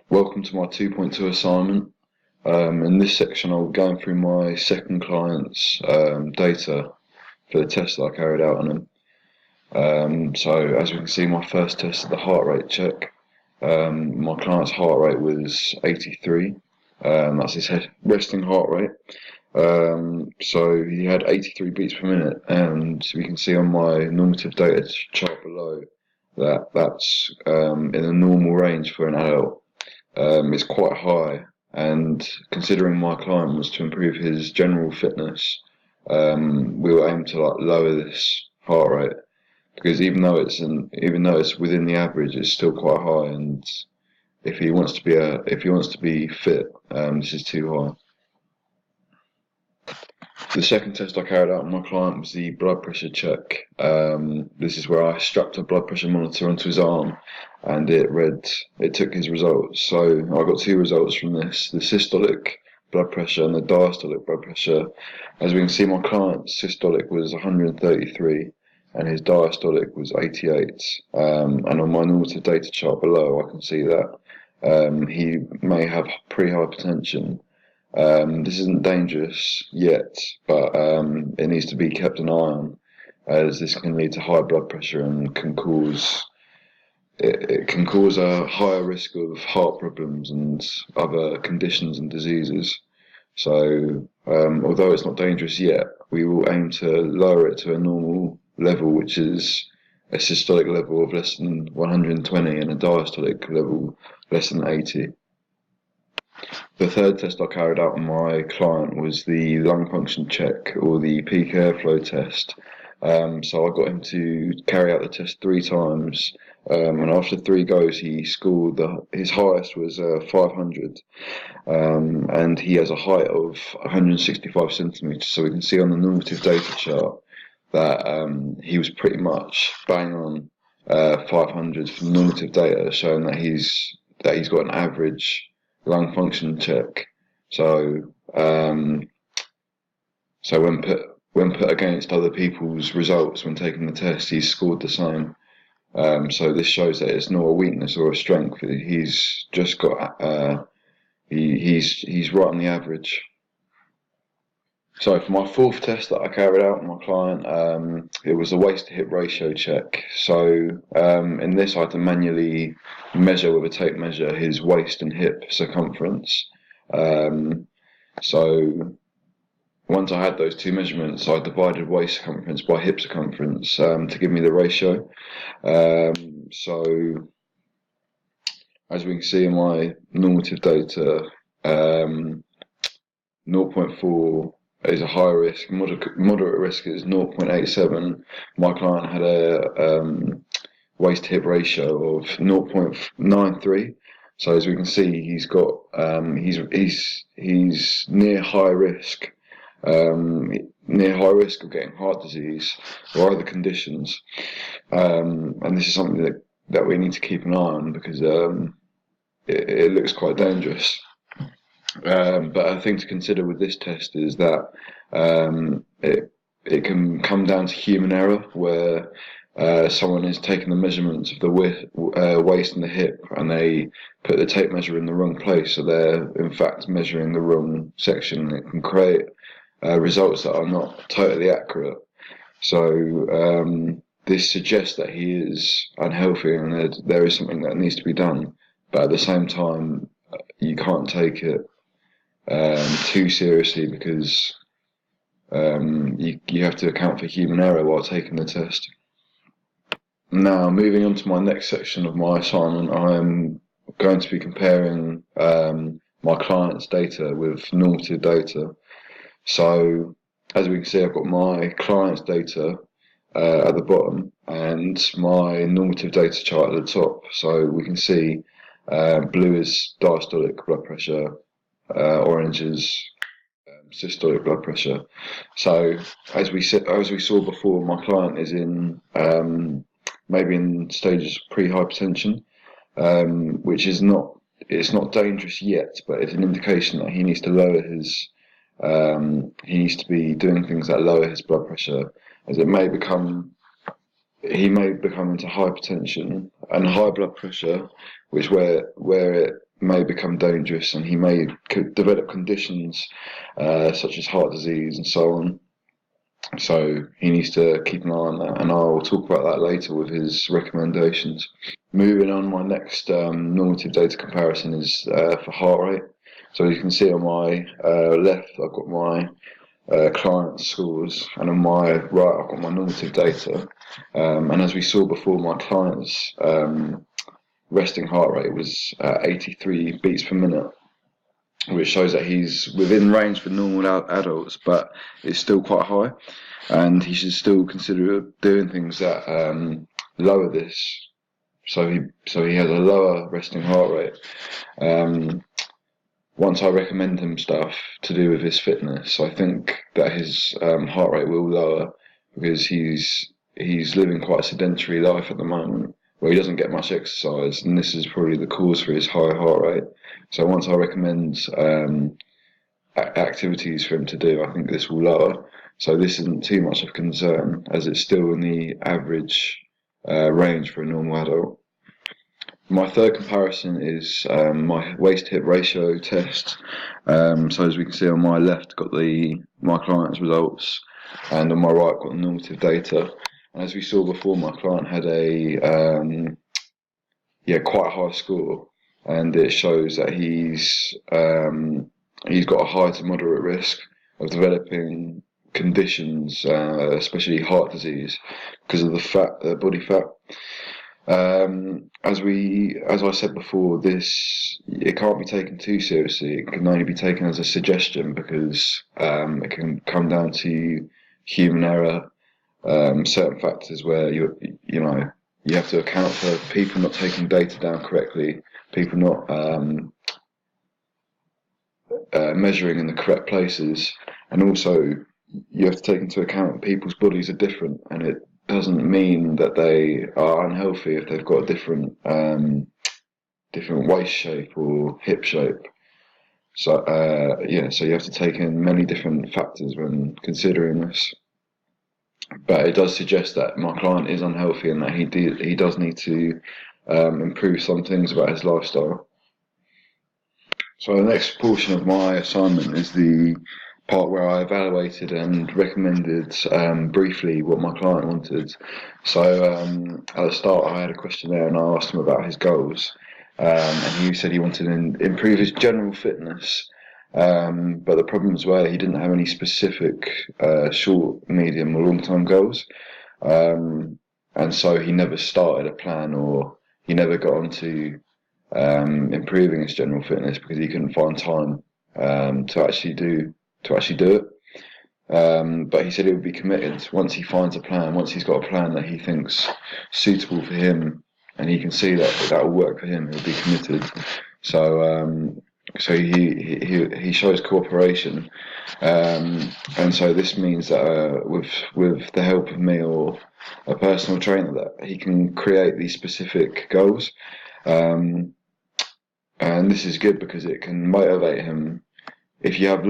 Welcome to my 2.2 assignment. In this section, I'll be going through my second client's data for the test that I carried out on him. So as we can see, my first test of the heart rate check, my client's heart rate was 83. That's his resting heart rate. So he had 83 beats per minute, and we can see on my normative data chart below that that's in a normal range for an adult. It's quite high, and considering my client was to improve his general fitness, we will aim to lower this heart rate because even though it's within the average, it's still quite high. And if he wants to be fit, this is too high. The second test I carried out on my client was the blood pressure check. This is where I strapped a blood pressure monitor onto his arm, and it took his results. So I got two results from this: the systolic blood pressure and the diastolic blood pressure. As we can see, my client's systolic was 133, and his diastolic was 88. And on my normative data chart below, I can see that he may have pre-hypertension. This isn't dangerous yet, but it needs to be kept an eye on, as this can lead to high blood pressure and it can cause a higher risk of heart problems and other conditions and diseases. So, although it's not dangerous yet, we will aim to lower it to a normal level, which is a systolic level of less than 120 and a diastolic level less than 80. The third test I carried out on my client was the lung function check, or the peak airflow test. So I got him to carry out the test 3 times, and after 3 goes, he scored his highest was 500, and he has a height of 165 centimeters. So we can see on the normative data chart that he was pretty much bang on 500 for normative data, showing that he's got an average lung function check. So so when put against other people's results when taking the test, he's scored the same. So this shows that it's not a weakness or a strength. He's just got he's right on the average. So for my fourth test that I carried out on my client, it was a waist to hip ratio check. So in this, I had to manually measure with a tape measure his waist and hip circumference. So once I had those two measurements, I divided waist circumference by hip circumference to give me the ratio. So as we can see in my normative data, 0.4 is a high risk. Moderate risk is 0.87. My client had a waist to hip ratio of 0.93. So as we can see, he's got he's near high risk, of getting heart disease or other conditions. And this is something that we need to keep an eye on because it looks quite dangerous. But a thing to consider with this test is that it can come down to human error, where someone is taking the measurements of the waist and the hip, and they put the tape measure in the wrong place, so they're in fact measuring the wrong section. It can create results that are not totally accurate. So this suggests that he is unhealthy, and there is something that needs to be done. But at the same time, you can't take it too seriously because you have to account for human error while taking the test. Now, moving on to my next section of my assignment, I am going to be comparing my client's data with normative data. So, as we can see, I've got my client's data at the bottom and my normative data chart at the top. So we can see blue is diastolic blood pressure, orange is systolic blood pressure. So as we saw before, my client is in maybe in stages of pre-hypertension, which is it's not dangerous yet, but it's an indication that he needs to lower his he needs to be doing things that lower his blood pressure, as he may become into hypertension and high blood pressure, which where it may become dangerous, and he may develop conditions such as heart disease and so on. So he needs to keep an eye on that, and I'll talk about that later with his recommendations. Moving on, my next normative data comparison is for heart rate. So you can see on my left, I've got my client scores, and on my right, I've got my normative data. And as we saw before, my client's resting heart rate was 83 beats per minute, which shows that he's within range for normal adults, but it's still quite high, and he should still consider doing things that lower this. So he has a lower resting heart rate. Once I recommend him stuff to do with his fitness, I think that his heart rate will lower, because he's living quite a sedentary life at the moment, where he doesn't get much exercise, and this is probably the cause for his high heart rate. So once I recommend activities for him to do, I think this will lower. So this isn't too much of concern, as it's still in the average range for a normal adult. My third comparison is my waist-hip ratio test. So as we can see on my left, got my client's results, and on my right, got the normative data. And as we saw before, my client had a quite a high score, and it shows that he's got a high to moderate risk of developing conditions, especially heart disease, because of the body fat. As I said before, it can't be taken too seriously. It can only be taken as a suggestion, because it can come down to human error, certain factors where you have to account for people not taking data down correctly, people not measuring in the correct places, and also you have to take into account people's bodies are different, and it doesn't mean that they are unhealthy if they've got a different waist shape or hip shape. So so you have to take in many different factors when considering this. But it does suggest that my client is unhealthy, and that he does need to improve some things about his lifestyle. So the next portion of my assignment is the part where I evaluated and recommended briefly what my client wanted. So at the start, I had a questionnaire, and I asked him about his goals, and he said he wanted to improve his general fitness, but the problems were he didn't have any specific short, medium, or long-term goals, and so he never started a plan, or he never got onto improving his general fitness, because he couldn't find time to actually do it. But he said he would be committed once he finds a plan. Once he's got a plan that he thinks suitable for him, and he can see that will work for him, he'll be committed. So he shows cooperation, and so this means that with the help of me or a personal trainer, that he can create these specific goals. And this is good because it can motivate him. If you have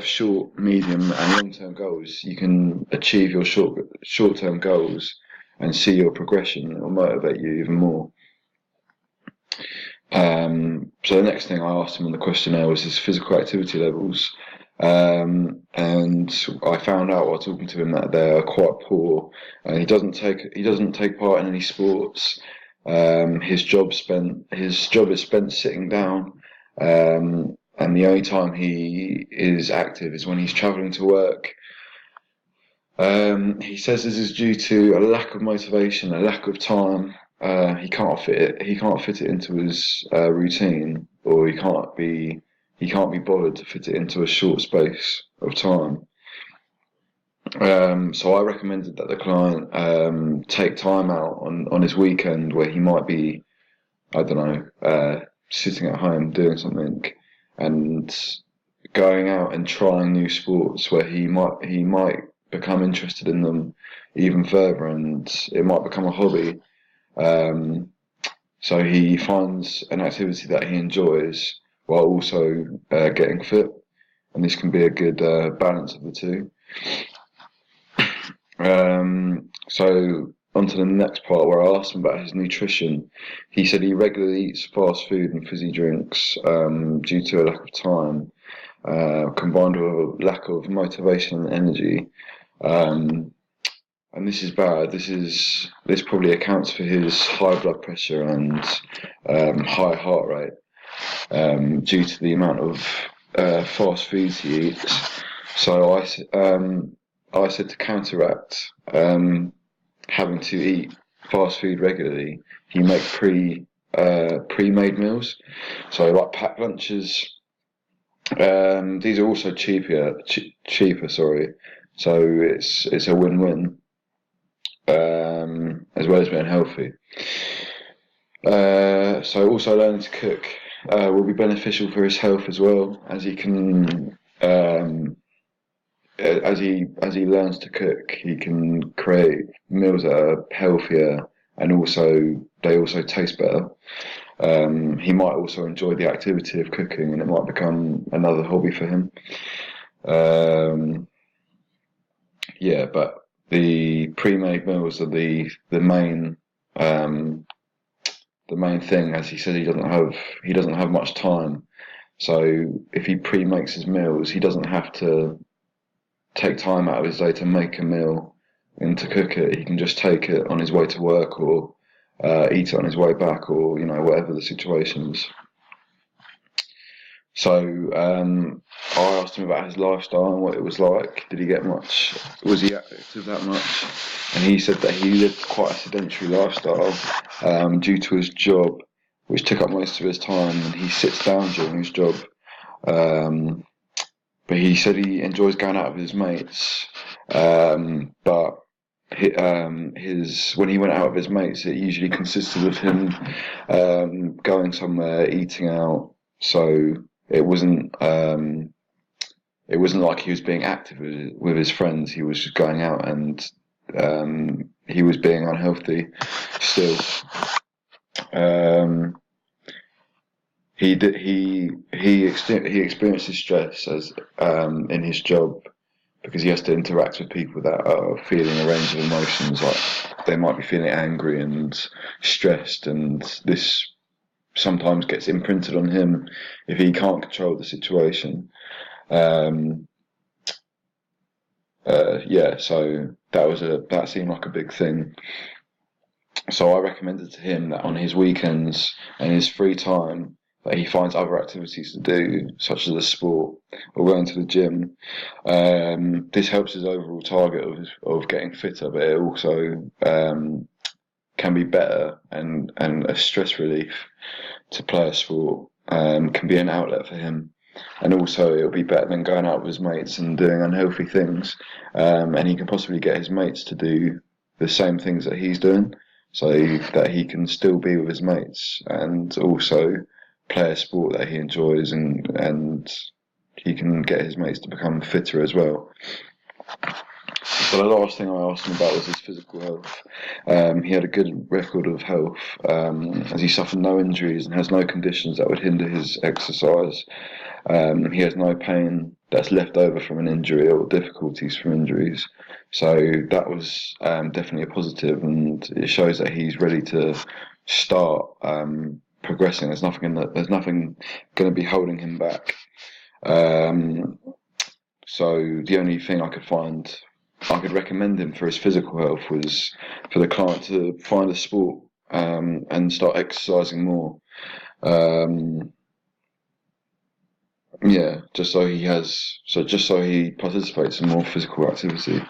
short, medium, and long-term goals, you can achieve your short-term goals and see your progression. It will motivate you even more. So the next thing I asked him on the questionnaire was his physical activity levels, and I found out while talking to him that they are quite poor, and he doesn't take part in any sports. His job is spent sitting down, and the only time he is active is when he's travelling to work. He says this is due to a lack of motivation, a lack of time. He can't fit it into his routine, or he can't be bothered to fit it into a short space of time. So I recommended that the client take time out on his weekend, where he might be, I don't know, sitting at home doing something, and going out and trying new sports, where he might become interested in them even further, and it might become a hobby. So he finds an activity that he enjoys while also getting fit, and this can be a good balance of the two. So onto the next part where I asked him about his nutrition. He said he regularly eats fast food and fizzy drinks due to a lack of time, combined with a lack of motivation and energy. Um, and this is bad. This probably accounts for his high blood pressure and high heart rate due to the amount of fast foods he eats. So I said to counteract having to eat fast food regularly, you make pre-made meals. So like packed lunches. These are also cheaper. Sorry. So it's a win-win, as well as being healthy. So also learning to cook will be beneficial for his health as well, as he can as he learns to cook, he can create meals that are healthier and they also taste better. He might also enjoy the activity of cooking, and it might become another hobby for him. Yeah, but the pre-made meals are the main thing. As he said, he doesn't have much time. So if he pre-makes his meals, he doesn't have to take time out of his day to make a meal and to cook it. He can just take it on his way to work, or eat it on his way back, or whatever the situation is. So I asked him about his lifestyle and what it was like. Did he get much? Was he active that much? And he said that he lived quite a sedentary lifestyle due to his job, which took up most of his time, and he sits down during his job. But he said he enjoys going out with his mates. But when he went out with his mates, it usually consisted of him going somewhere, eating out. So it wasn't like he was being active with his friends. He was just going out, and he was being unhealthy still. He experiences stress as in his job, because he has to interact with people that are feeling a range of emotions. Like they might be feeling angry and stressed, and this sometimes gets imprinted on him if he can't control the situation. Yeah, so that seemed like a big thing. So I recommended to him that on his weekends and his free time, that he finds other activities to do, such as a sport or going to the gym. This helps his overall target of getting fitter, but it also can be better, and a stress relief to play a sport. Can be an outlet for him. And also, it'll be better than going out with his mates and doing unhealthy things. And he can possibly get his mates to do the same things that he's doing, so that he can still be with his mates and also play a sport that he enjoys, and he can get his mates to become fitter as well. So the last thing I asked him about was his physical health. He had a good record of health, as he suffered no injuries and has no conditions that would hinder his exercise. He has no pain that's left over from an injury or difficulties from injuries. So that was definitely a positive, and it shows that he's ready to start progressing. There's nothing going to be holding him back. So the only thing I could recommend him for his physical health was for the client to find a sport and start exercising more. Yeah, just so he participates in more physical activity.